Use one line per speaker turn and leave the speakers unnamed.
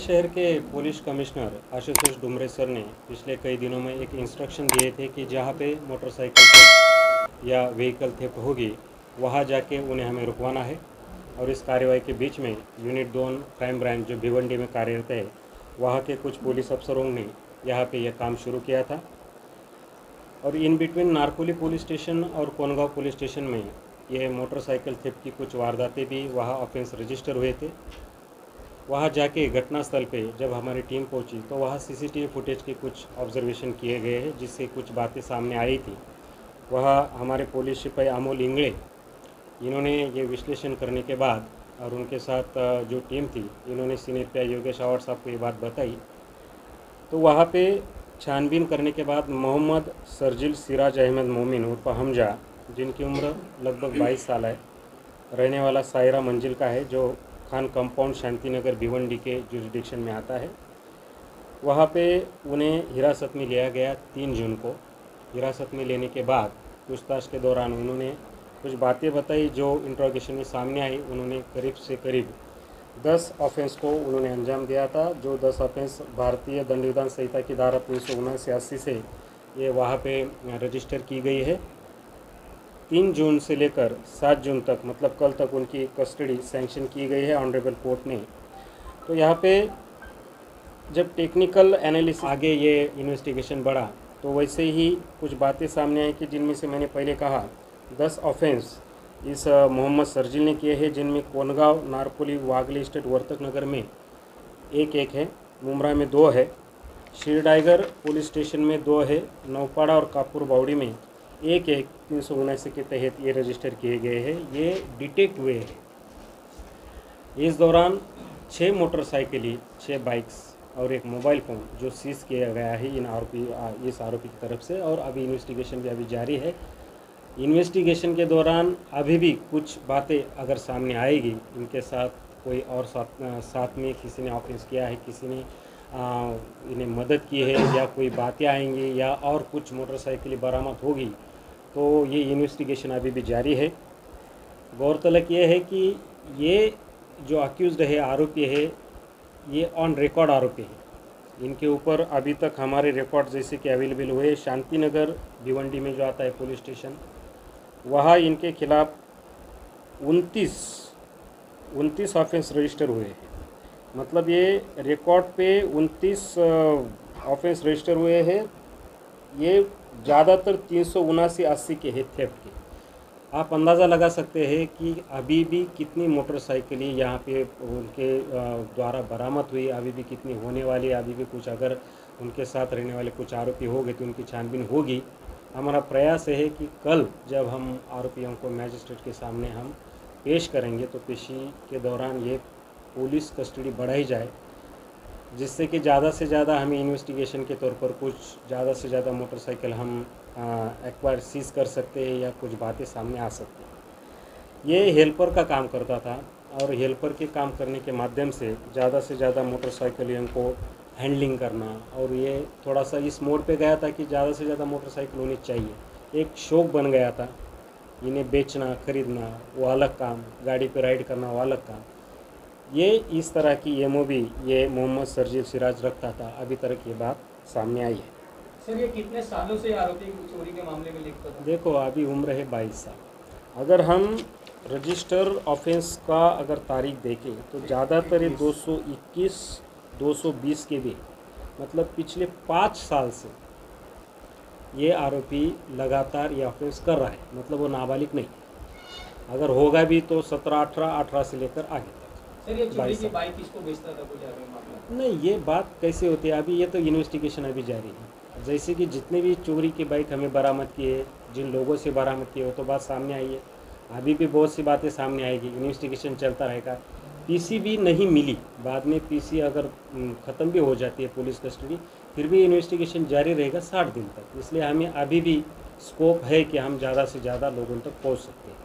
शहर के police commissioner Ashutosh Dumre sir ने पिछले कई दिनों में एक इंस्ट्रक्शन दिए थे कि जहाँ पे मोटरसाइकिल थेफ्ट या व्हीकल थेफ्ट होगी वहाँ जाके उन्हें हमें रुकवाना है। और इस कार्रवाई के बीच में यूनिट 2 क्राइम ब्रांच जो भिवंडी में कार्यरत है वहाँ के कुछ पुलिस अफसरों ने यहाँ पे यह काम शुरू किया था। और in between Narkoli police station और कोनगांव पुलिस स्टेशन में ये मोटरसाइकिल थेफ्ट की कुछ वारदातें भी वहाँ ऑफेंस रजिस्टर हुए थे। वहाँ जाके घटनास्थल पे जब हमारी टीम पहुंची तो वहाँ सीसीटीवी फुटेज के कुछ ऑब्जर्वेशन किए गए हैं जिससे कुछ बातें सामने आई थी। वहाँ हमारे पुलिस सिपाही अमोल इंगले इन्होंने ये विश्लेषण करने के बाद और उनके साथ जो टीम थी इन्होंने सीनियर पीआई योगेश अवार्ड साहब को ये बात बताई। तो वहाँ पे छानबीन करने के बाद मोहम्मद सरजिल सिराज अहमद मोमिन उर्फ हमजा, जिनकी उम्र लगभग 22 साल है, रहने वाला सायरा मंजिल का है, जो खान कंपाउंड शांतिनगर भिवंडी के जुरिडिक्शन में आता है। वहाँ पे उन्हें हिरासत में लिया गया 3 जून को। हिरासत में लेने के बाद पूछताछ के दौरान उन्होंने कुछ बातें बताई जो इंट्रोगेशन में सामने आई। उन्होंने करीब से करीब 10 ऑफेंस को उन्होंने अंजाम दिया था, जो 10 ऑफेंस भारतीय दंड विधान संहिता की धारा 379 से ये वहाँ पे रजिस्टर की गई है। 3 जून से लेकर 7 जून तक मतलब कल तक उनकी कस्टडी सैंक्शन की गई है ऑनरेबल कोर्ट ने। तो यहाँ पे जब टेक्निकल एनालिसिस आगे ये इन्वेस्टिगेशन बढ़ा तो वैसे ही कुछ बातें सामने आई कि जिनमें से मैंने पहले कहा 10 ऑफेंस इस मोहम्मद सरजिल ने किए हैं, जिनमें कोनगांव, नारकोली, वागली स्टेट, वर्तक नगर में एक है, मुमरा में 2 है, शिरडाइगर पुलिस स्टेशन में 2 है, नौपाड़ा और कापुर बावड़ी में एक 379 के तहत ये रजिस्टर किए गए हैं, ये डिटेक्ट हुए हैं। इस दौरान 6 मोटरसाइकिल, 6 बाइक्स और एक मोबाइल फ़ोन जो सीज किया गया है इस आरोपी की तरफ से। और अभी इन्वेस्टिगेशन भी अभी जारी है। इन्वेस्टिगेशन के दौरान अभी भी कुछ बातें अगर सामने आएगी, इनके साथ कोई और साथ में किसी ने ऑफेंस किया है, किसी ने इन्हें मदद की है या कोई बातें आएंगी या और कुछ मोटरसाइकिल बरामद होगी, तो ये इन्वेस्टिगेशन अभी भी जारी है। गौरतलब ये है कि ये जो अक्यूज़्ड है, आरोपी है, ये ऑन रिकॉर्ड आरोपी है। इनके ऊपर अभी तक हमारे रिकॉर्ड जैसे कि अवेलेबल हुए, शांतिनगर भिवंडी में जो आता है पुलिस स्टेशन, वहाँ इनके खिलाफ 29 ऑफेंस रजिस्टर हुए हैं। मतलब ये रिकॉर्ड पे 29 ऑफेंस रजिस्टर हुए हैं। ये ज़्यादातर 379-80 के हैं थेफ्ट के। आप अंदाज़ा लगा सकते हैं कि अभी भी कितनी मोटरसाइकिलें यहाँ पे उनके द्वारा बरामद हुई, अभी भी कितनी होने वाली, अभी भी कुछ अगर उनके साथ रहने वाले कुछ आरोपी हो गए तो उनकी छानबीन होगी। हमारा प्रयास है कि कल जब हम आरोपियों को मैजिस्ट्रेट के सामने हम पेश करेंगे तो पेशी के दौरान ये पुलिस कस्टडी बढ़ाई जाए, जिससे कि ज़्यादा से ज़्यादा हमें इन्वेस्टिगेशन के तौर पर कुछ ज़्यादा से ज़्यादा मोटरसाइकिल हम एक्वायर सीज कर सकते हैं या कुछ बातें सामने आ सकती हैं। ये हेल्पर का काम करता था और हेल्पर के काम करने के माध्यम से ज़्यादा मोटरसाइकिलों को हैंडलिंग करना, और ये थोड़ा सा इस मोड़ पे गया था कि ज़्यादा से ज़्यादा मोटरसाइकिल होनी चाहिए। एक शौक बन गया था, इन्हें बेचना, खरीदना वो अलग काम, गाड़ी पे राइड करना वो अलग काम। ये इस तरह की एमओबी ये मोहम्मद सरजिल सिराज रखता था। अभी तक ये बात सामने आई है।
सर, ये कितने सालों से आरोपी चोरी के मामले में लिप्त था?
देखो, अभी उम्र है 22 साल। अगर हम रजिस्टर ऑफेंस का अगर तारीख देखें तो ज़्यादातर ये 221, 220 के भी, मतलब पिछले 5 साल से ये आरोपी लगातार ये ऑफेंस कर रहा है। मतलब वो नाबालिग नहीं, अगर होगा भी तो 17, 18 से लेकर आगे तक।
सर, ये चोरी की बाइक किसको बेचता था, कुछ आगे मामला?
नहीं, ये बात कैसे होती है, अभी ये तो इन्वेस्टिगेशन अभी जारी है। जैसे कि जितने भी चोरी की बाइक हमें बरामद किए, जिन लोगों से बरामद किए, वो तो बात सामने आई है। अभी भी बहुत सी बातें सामने आएगी, इन्वेस्टिगेशन चलता रहेगा। पीसी भी नहीं मिली, बाद में पीसी अगर ख़त्म भी हो जाती है पुलिस कस्टडी, फिर भी इन्वेस्टिगेशन जारी रहेगा 60 दिन तक। इसलिए हमें अभी भी स्कोप है कि हम ज़्यादा से ज़्यादा लोगों तक पहुँच सकते हैं।